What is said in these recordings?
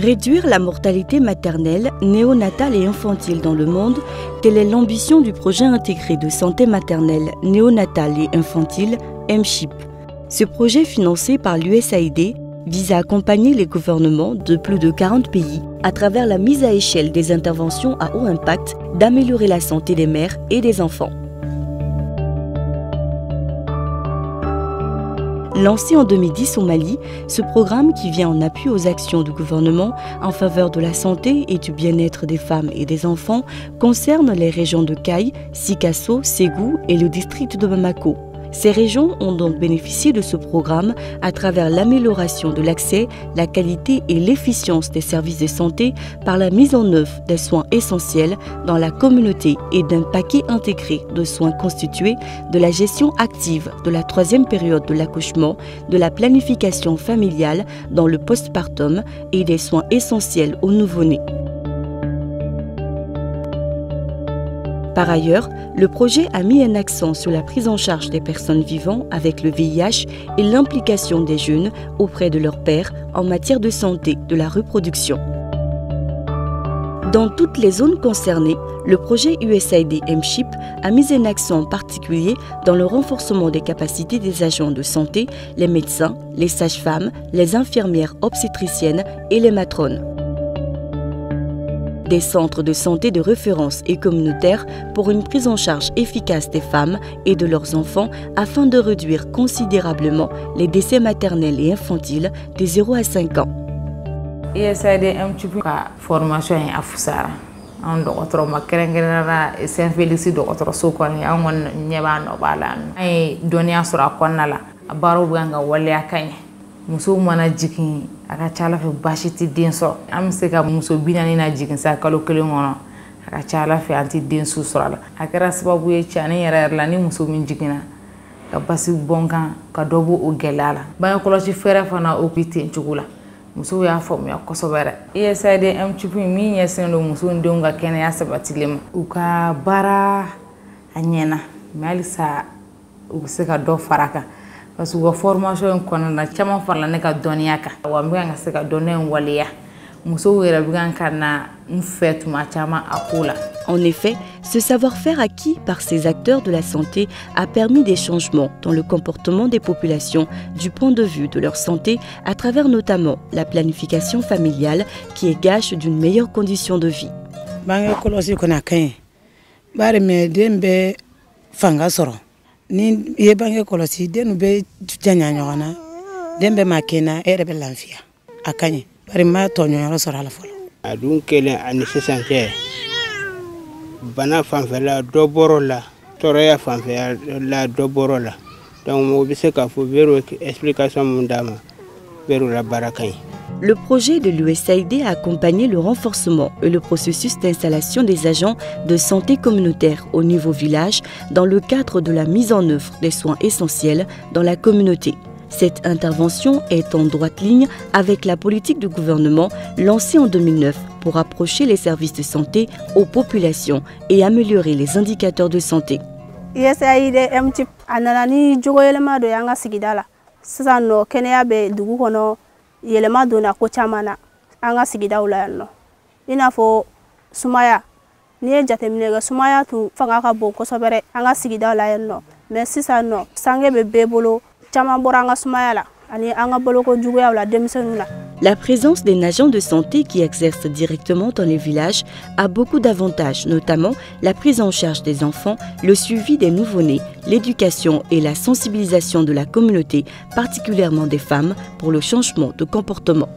Réduire la mortalité maternelle, néonatale et infantile dans le monde, telle est l'ambition du projet intégré de santé maternelle, néonatale et infantile, MCHIP. Ce projet financé par l'USAID vise à accompagner les gouvernements de plus de 40 pays à travers la mise à échelle des interventions à haut impact d'améliorer la santé des mères et des enfants. Lancé en 2010 au Mali, ce programme qui vient en appui aux actions du gouvernement en faveur de la santé et du bien-être des femmes et des enfants concerne les régions de Kayes, Sikasso, Ségou et le district de Bamako. Ces régions ont donc bénéficié de ce programme à travers l'amélioration de l'accès, la qualité et l'efficience des services de santé par la mise en œuvre des soins essentiels dans la communauté et d'un paquet intégré de soins constitués de la gestion active de la troisième période de l'accouchement, de la planification familiale dans le postpartum et des soins essentiels aux nouveau-nés. Par ailleurs, le projet a mis un accent sur la prise en charge des personnes vivant avec le VIH et l'implication des jeunes auprès de leurs pairs en matière de santé de la reproduction. Dans toutes les zones concernées, le projet USAID MCHIP a mis un accent particulier dans le renforcement des capacités des agents de santé, les médecins, les sages-femmes, les infirmières obstétriciennes et les matrones. Des centres de santé de référence et communautaires pour une prise en charge efficace des femmes et de leurs enfants afin de réduire considérablement les décès maternels et infantiles de 0 à 5 ans. USAID MCHIP formation est afusara. On doit makerengera et Saint-Félix doit sokoni on nyeba no balan. Ay donia sura konala baro banga wale akanye. Muso mana jikin aka chala fe bashiti denso am se ka muso binani na jikin sa kalo kelen ngono aka chala fe anti denso sorala akara sababu ye chani yara la ni muso min jikina ka basi bonkan ka dobo o gelala ba ko lo ci fere fana o piti njugula muso ya fom ya kosobere USAID MCHIP mi nyesendo muso ndonga kene ya sabatilem uka bara anyena malisa useka do faraka parce que la formation est chama farla ne ka doniya ka wa mbanga se ka donner waliya muso wera bigan kana mfet ma chama akula. En effet, ce savoir-faire acquis par ces acteurs de la santé a permis des changements dans le comportement des populations du point de vue de leur santé à travers notamment la planification familiale qui est gage d'une meilleure condition de vie. Banga kolosi kona kan bare me dembe fanga soro ni yebange kolosi denu be janya nyona dembe makena erebe lanfia akanye bari ma tonyo yoro sora la folo adun kele ani sesante bana fanfela doborola toreya fanfela doborola donc mo bise ka fo vero explication mundama vero la barakay. Le projet de l'USAID a accompagné le renforcement et le processus d'installation des agents de santé communautaire au niveau village dans le cadre de la mise en œuvre des soins essentiels dans la communauté. Cette intervention est en droite ligne avec la politique du gouvernement lancée en 2009 pour approcher les services de santé aux populations et améliorer les indicateurs de santé. USAID MCHIP ananani jogoyelema do yanga sigidala sasa no kenya be dugu kono yelema dona ko chamana anga sigida ulayano ina fo sumaya ni jatemine ga sumaya tu fanga ka bon ko sobere anga sigida ulayano mais sisa no sange be bebolo chama boranga sumaya la ani anga bolo ko jugo ya la demsenula. La présence des agents de santé qui exercent directement dans les villages a beaucoup d'avantages, notamment la prise en charge des enfants, le suivi des nouveau-nés, l'éducation et la sensibilisation de la communauté, particulièrement des femmes, pour le changement de comportement.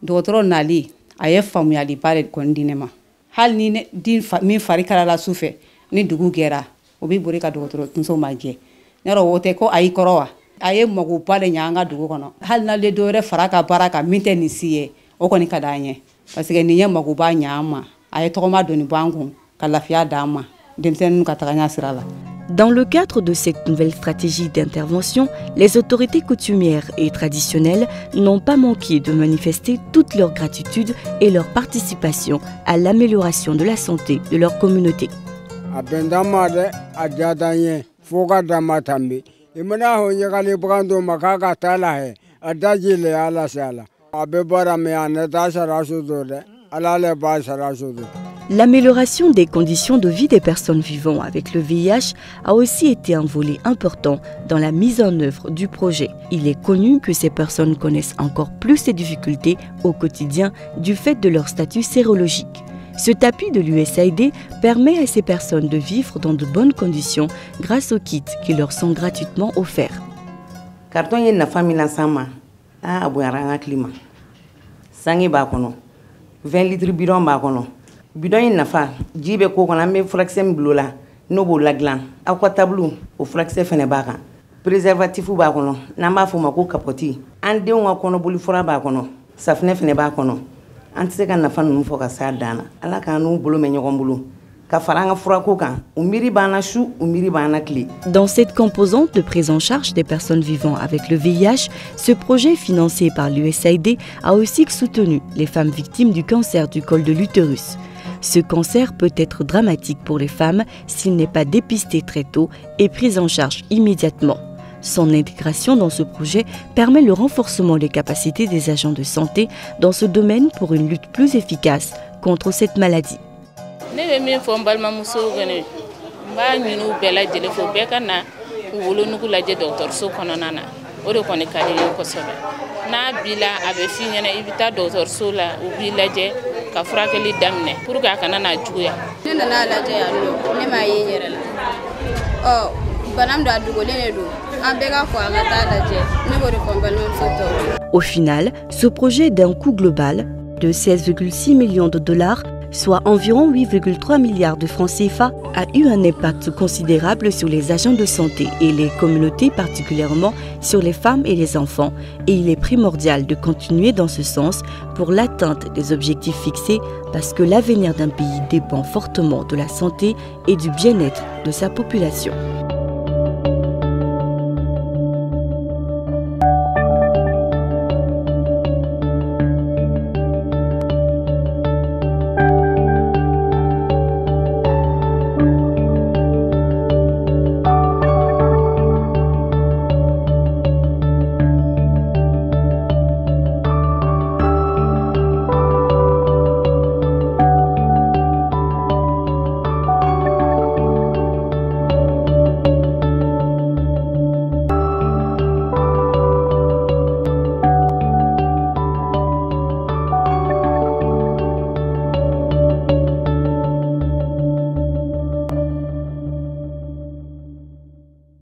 Docteur Nali aye famuyali bare kondinema hal ni din min fari kala la sufe ni dugu gera obi bori ka docteur tunso maje nero wote ko ayi korowa aye magu pale nyanga dugu kono hal na le dore faraka baraka minte ni siye o koni kadanye parce que ni magu ba nyama aye to ma doni bangu kala fiya dama demsen ka taganya sirala. Dans le cadre de cette nouvelle stratégie d'intervention, les autorités coutumières et traditionnelles n'ont pas manqué de manifester toute leur gratitude et leur participation à l'amélioration de la santé de leur communauté. L'amélioration des conditions de vie des personnes vivant avec le VIH a aussi été un volet important dans la mise en œuvre du projet. Il est connu que ces personnes connaissent encore plus ces difficultés au quotidien du fait de leur statut sérologique. Cet appui de l'USAID permet à ces personnes de vivre dans de bonnes conditions grâce aux kits qui leur sont gratuitement offerts. Carton yen na famille sama a aboyaranga climat. Sangi ba kono 20 litres bidon ba kono. Bidon yin nafa jibe ko kono ambe flaxem blola no bo laglan akwa tableau o flaxe fene ba kan. Préservatif ba kono namba fo mako kapoti. Ande on kono boli fora ba kono. Safne fene ba kono. Antise kan nafa num fo ka sa dana. Ala kan no bolo me nyogon bolo. Dans cette composante de prise en charge des personnes vivant avec le VIH, ce projet financé par l'USAID a aussi soutenu les femmes victimes du cancer du col de l'utérus. Ce cancer peut être dramatique pour les femmes s'il n'est pas dépisté très tôt et pris en charge immédiatement. Son intégration dans ce projet permet le renforcement des capacités des agents de santé dans ce domaine pour une lutte plus efficace contre cette maladie. Ne bɛ min fɔ n balimamusow kɔni n b'a ɲini u bɛɛ lajɛlen fɛ u bɛɛ ka na u wolonugu lajɛ dɔgɔtɔrɔso kɔnɔna na o de kɔni ka di n ye kosɛbɛ n'a b'i la a bɛ f'i ɲɛna i bɛ taa dɔgɔtɔrɔso la u b'i lajɛ ka furakɛli daminɛ pour que a kana na juguya. Ne nana lajɛ yan nɔ ne m'a ye n yɛrɛ la bana min don a dogolen de don an bɛɛ ka kɔn an ka taa lajɛ ne b'o de fɔ n balimamuso tɔw. Au final, ce projet d'un coût global de 16,6 millions de dollars, soit environ 8,3 milliards de francs CFA, a eu un impact considérable sur les agents de santé et les communautés, particulièrement sur les femmes et les enfants. Et il est primordial de continuer dans ce sens pour l'atteinte des objectifs fixés parce que l'avenir d'un pays dépend fortement de la santé et du bien-être de sa population.